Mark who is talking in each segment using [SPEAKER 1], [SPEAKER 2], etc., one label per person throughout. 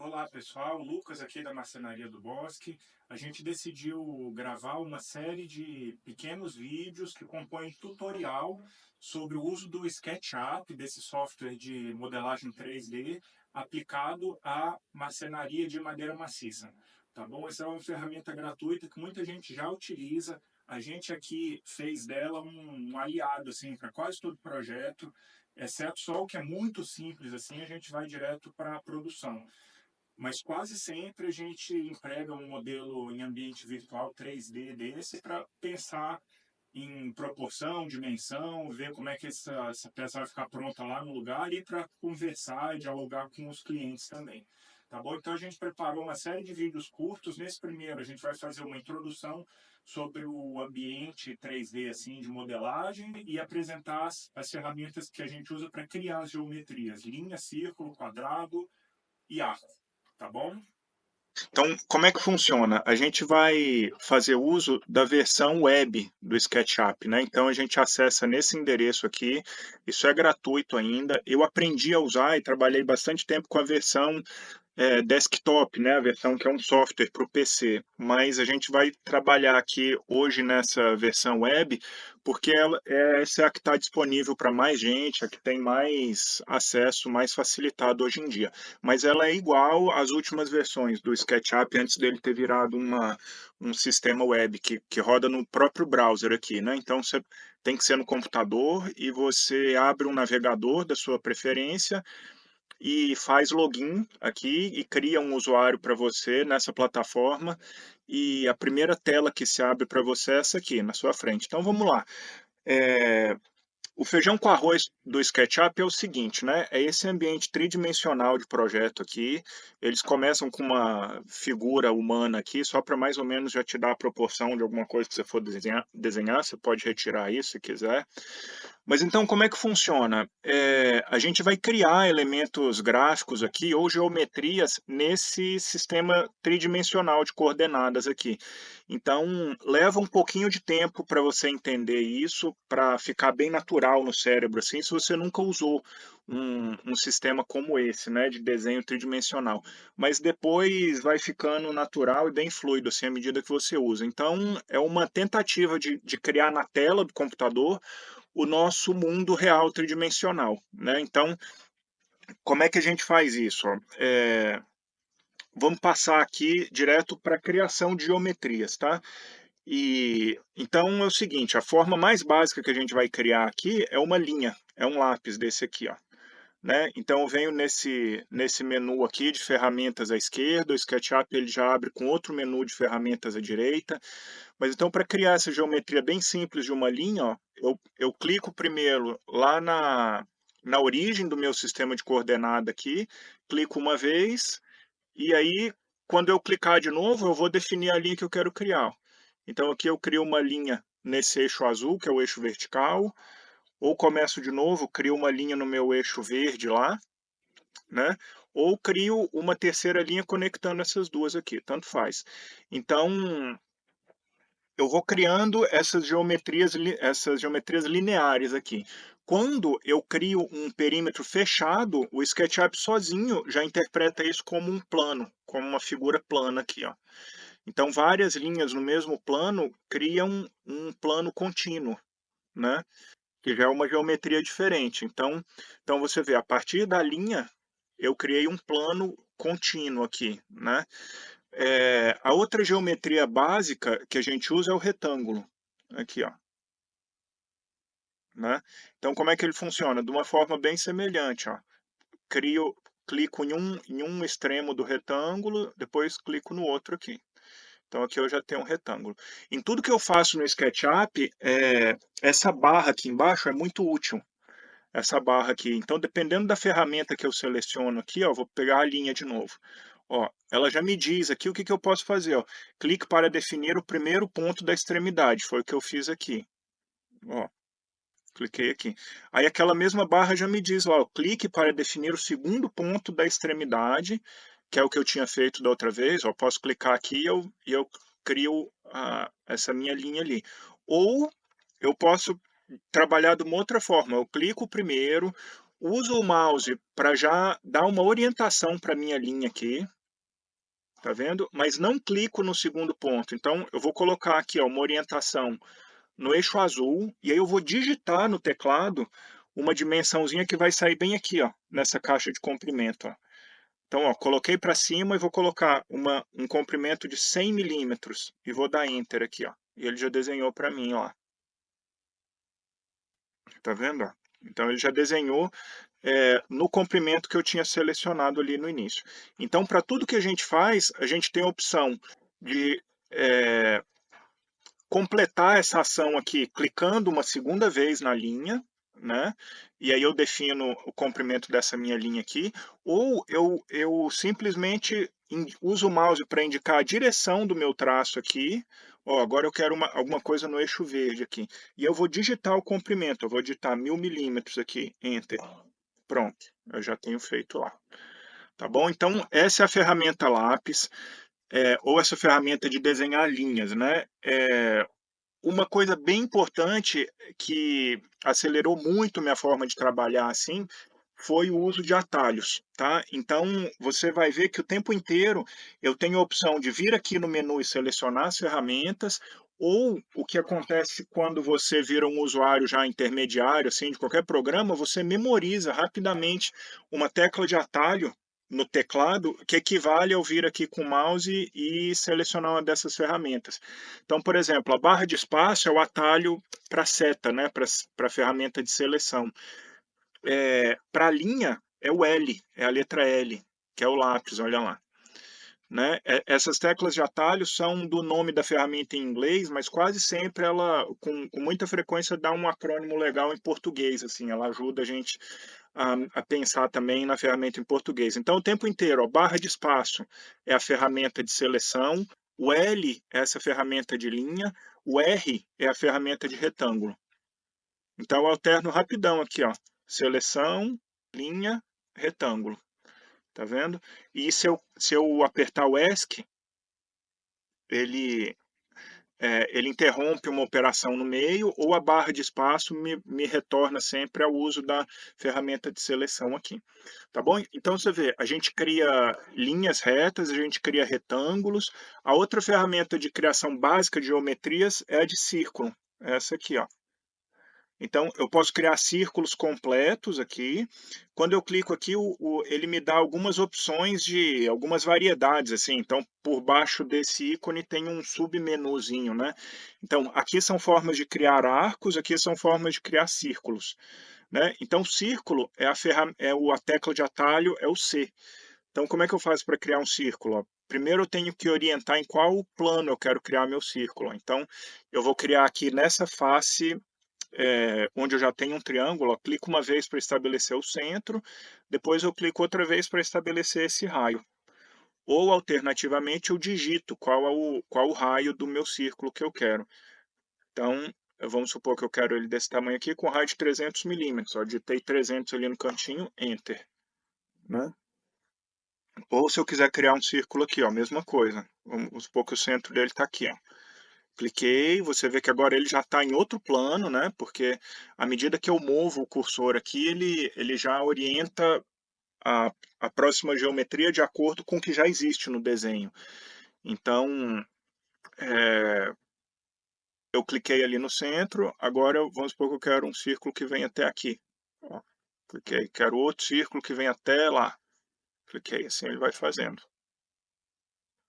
[SPEAKER 1] Olá pessoal, Lucas aqui da Marcenaria do Bosque. A gente decidiu gravar uma série de pequenos vídeos que compõem tutorial sobre o uso do SketchUp, desse software de modelagem 3D, aplicado à marcenaria de madeira maciça. Tá bom? Essa é uma ferramenta gratuita que muita gente já utiliza. A gente aqui fez dela um aliado assim, para quase todo projeto, exceto só o que é muito simples, assim, a gente vai direto para a produção, mas quase sempre a gente emprega um modelo em ambiente virtual 3D desse para pensar em proporção, dimensão, ver como é que essa peça vai ficar pronta lá no lugar e para conversar e dialogar com os clientes também. Tá bom? Então a gente preparou uma série de vídeos curtos. Nesse primeiro a gente vai fazer uma introdução sobre o ambiente 3D assim de modelagem e apresentar as ferramentas que a gente usa para criar as geometrias: linha, círculo, quadrado e arco. Tá bom?
[SPEAKER 2] Então, como é que funciona? A gente vai fazer uso da versão web do SketchUp, né? Então, a gente acessa nesse endereço aqui, isso é gratuito ainda. Eu aprendi a usar e trabalhei bastante tempo com a versão desktop, né? A versão que é um software para o PC. Mas a gente vai trabalhar aqui hoje nessa versão web, porque essa é a que está disponível para mais gente, a que tem mais acesso, mais facilitado hoje em dia. Mas ela é igual às últimas versões do SketchUp, antes dele ter virado um sistema web que roda no próprio browser aqui, né? Então, você tem que ser no computador e você abre um navegador da sua preferência e faz login aqui e cria um usuário para você nessa plataforma, e a primeira tela que se abre para você é essa aqui, na sua frente. Então vamos lá. Eh, o feijão com arroz do SketchUp é o seguinte, né? É esse ambiente tridimensional de projeto aqui. Eles começam com uma figura humana aqui, só para mais ou menos já te dar a proporção de alguma coisa que você for desenhar. Você pode retirar isso se quiser. Mas então, como é que funciona? A gente vai criar elementos gráficos aqui ou geometrias nesse sistema tridimensional de coordenadas aqui. Então, leva um pouquinho de tempo para você entender isso, para ficar bem natural no cérebro, assim, se você nunca usou um sistema como esse, né, de desenho tridimensional. Mas depois vai ficando natural e bem fluido, assim, à medida que você usa. Então, é uma tentativa de criar na tela do computador o nosso mundo real tridimensional, né? Então, como é que a gente faz isso? Vamos passar aqui direto para a criação de geometrias, tá? E então é o seguinte, a forma mais básica que a gente vai criar aqui é uma linha, é um lápis desse aqui, ó, né? Então eu venho nesse menu aqui de ferramentas à esquerda, o SketchUp ele já abre com outro menu de ferramentas à direita. Mas então, para criar essa geometria bem simples de uma linha, ó, eu clico primeiro lá na origem do meu sistema de coordenada aqui, clico uma vez, e aí, quando eu clicar de novo, eu vou definir a linha que eu quero criar. Então, aqui eu crio uma linha nesse eixo azul, que é o eixo vertical, ou começo de novo, crio uma linha no meu eixo verde lá, né? Ou crio uma terceira linha conectando essas duas aqui, tanto faz. Então, eu vou criando essas geometrias lineares aqui. Quando eu crio um perímetro fechado, o SketchUp sozinho já interpreta isso como um plano, como uma figura plana aqui, ó. Então, várias linhas no mesmo plano criam um plano contínuo, né? Que já é uma geometria diferente. Então você vê, a partir da linha, eu criei um plano contínuo aqui, né? A outra geometria básica que a gente usa é o retângulo. Aqui, ó, né? Então, como é que ele funciona? De uma forma bem semelhante, ó. Crio, clico em um extremo do retângulo, depois clico no outro aqui. Então, aqui eu já tenho um retângulo. Em tudo que eu faço no SketchUp, essa barra aqui embaixo é muito útil. Essa barra aqui. Então, dependendo da ferramenta que eu seleciono aqui, ó, vou pegar a linha de novo. Ó, ela já me diz aqui o que que eu posso fazer, ó. Clique para definir o primeiro ponto da extremidade, foi o que eu fiz aqui. Ó, cliquei aqui. Aí aquela mesma barra já me diz, ó, clique para definir o segundo ponto da extremidade, que é o que eu tinha feito da outra vez. Ó, posso clicar aqui e eu crio essa minha linha ali. Ou eu posso trabalhar de uma outra forma. Eu clico primeiro, Uso o mouse para já dar uma orientação para minha linha aqui, tá vendo? Mas não clico no segundo ponto. Então, eu vou colocar aqui, ó, uma orientação no eixo azul, e aí eu vou digitar no teclado uma dimensãozinha que vai sair bem aqui, ó, nessa caixa de comprimento, ó. Então, ó, coloquei para cima e vou colocar um comprimento de 100 milímetros e vou dar Enter aqui, ó. E ele já desenhou para mim, ó. Tá vendo? Ó? Então, ele já desenhou no comprimento que eu tinha selecionado ali no início. Então, para tudo que a gente faz, a gente tem a opção de completar essa ação aqui clicando uma segunda vez na linha, né? E aí eu defino o comprimento dessa minha linha aqui, ou eu simplesmente uso o mouse para indicar a direção do meu traço aqui. Ó, agora eu quero alguma coisa no eixo verde aqui. E eu vou digitar o comprimento, eu vou digitar 1000 milímetros aqui, Enter. Pronto, eu já tenho feito lá. Tá bom? Então, essa é a ferramenta lápis, ou essa ferramenta de desenhar linhas, né? Uma coisa bem importante que acelerou muito minha forma de trabalhar assim, foi o uso de atalhos, tá? Então, você vai ver que o tempo inteiro eu tenho a opção de vir aqui no menu e selecionar as ferramentas, ou o que acontece quando você vira um usuário já intermediário, assim, de qualquer programa, você memoriza rapidamente uma tecla de atalho no teclado, que equivale ao vir aqui com o mouse e selecionar uma dessas ferramentas. Então, por exemplo, a barra de espaço é o atalho para a seta, né, para a ferramenta de seleção. Para a linha é o L, é a letra L, que é o lápis, olha lá. Né? Essas teclas de atalho são do nome da ferramenta em inglês, mas quase sempre ela, com muita frequência, dá um acrônimo legal em português, assim, ela ajuda a gente a pensar também na ferramenta em português. Então, o tempo inteiro, ó, barra de espaço é a ferramenta de seleção, o L é essa ferramenta de linha, o R é a ferramenta de retângulo. Então, eu alterno rapidão aqui, ó, seleção, linha, retângulo. Tá vendo? E se eu apertar o ESC, ele, ele interrompe uma operação no meio, ou a barra de espaço me retorna sempre ao uso da ferramenta de seleção aqui. Tá bom? Então você vê, a gente cria linhas retas, a gente cria retângulos. A outra ferramenta de criação básica de geometrias é a de círculo. Essa aqui, ó. Então, eu posso criar círculos completos aqui. Quando eu clico aqui, ele me dá algumas opções de algumas variedades, assim. Então, por baixo desse ícone tem um submenuzinho, né? Então, aqui são formas de criar arcos, aqui são formas de criar círculos, né? Então, círculo a tecla de atalho é o C. Então, como é que eu faço para criar um círculo? Ó, primeiro eu tenho que orientar em qual plano eu quero criar meu círculo. Então, eu vou criar aqui nessa face onde eu já tenho um triângulo, ó, clico uma vez para estabelecer o centro, depois eu clico outra vez para estabelecer esse raio. Ou, alternativamente, eu digito qual o raio do meu círculo que eu quero. Então, vamos supor que eu quero ele desse tamanho aqui, com raio de 300 milímetros. Digitei 300 ali no cantinho, Enter. Né? Ou se eu quiser criar um círculo aqui, ó, mesma coisa. Vamos supor que o centro dele está aqui, ó. Cliquei, você vê que agora ele já está em outro plano, né? Porque à medida que eu movo o cursor aqui, ele já orienta a, a próxima geometria de acordo com o que já existe no desenho. Então, eu cliquei ali no centro, agora vamos supor que eu quero um círculo que vem até aqui. Ó, cliquei, quero outro círculo que vem até lá. Cliquei, assim ele vai fazendo.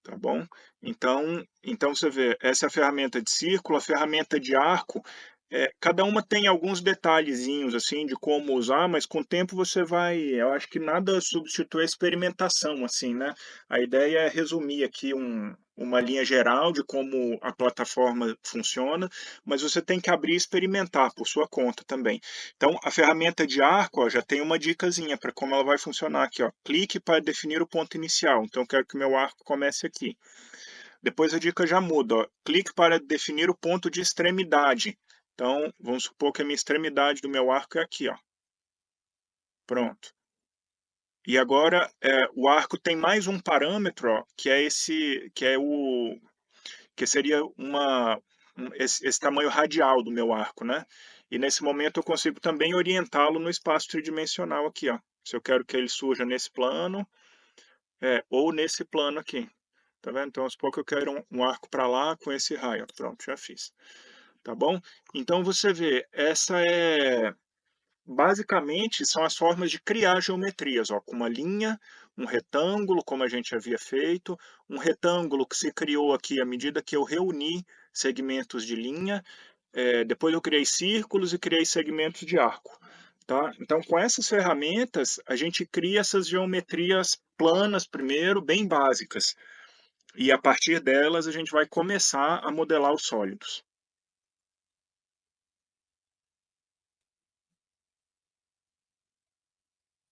[SPEAKER 2] Tá bom? Então você vê, essa é a ferramenta de círculo, a ferramenta de arco, cada uma tem alguns detalhezinhos, assim, de como usar, mas com o tempo você vai, eu acho que nada substitui a experimentação, assim, né? A ideia é resumir aqui uma linha geral de como a plataforma funciona, mas você tem que abrir e experimentar por sua conta também. Então, a ferramenta de arco, ó, já tem uma dicasinha para como ela vai funcionar aqui, ó. Clique para definir o ponto inicial. Então, eu quero que o meu arco comece aqui. Depois a dica já muda, ó. Clique para definir o ponto de extremidade. Então, vamos supor que a minha extremidade do meu arco é aqui, ó. Pronto. E agora, o arco tem mais um parâmetro, ó, que é que seria esse tamanho radial do meu arco, né? E nesse momento eu consigo também orientá-lo no espaço tridimensional aqui, ó. Se eu quero que ele surja nesse plano, ou nesse plano aqui. Tá vendo? Então, aos poucos eu quero um arco para lá com esse raio. Pronto, já fiz. Tá bom? Então você vê, basicamente são as formas de criar geometrias, ó, com uma linha, um retângulo, como a gente havia feito, um retângulo que se criou aqui à medida que eu reuni segmentos de linha, depois eu criei círculos e criei segmentos de arco. Tá? Então, com essas ferramentas, a gente cria essas geometrias planas primeiro, bem básicas. E a partir delas, a gente vai começar a modelar os sólidos.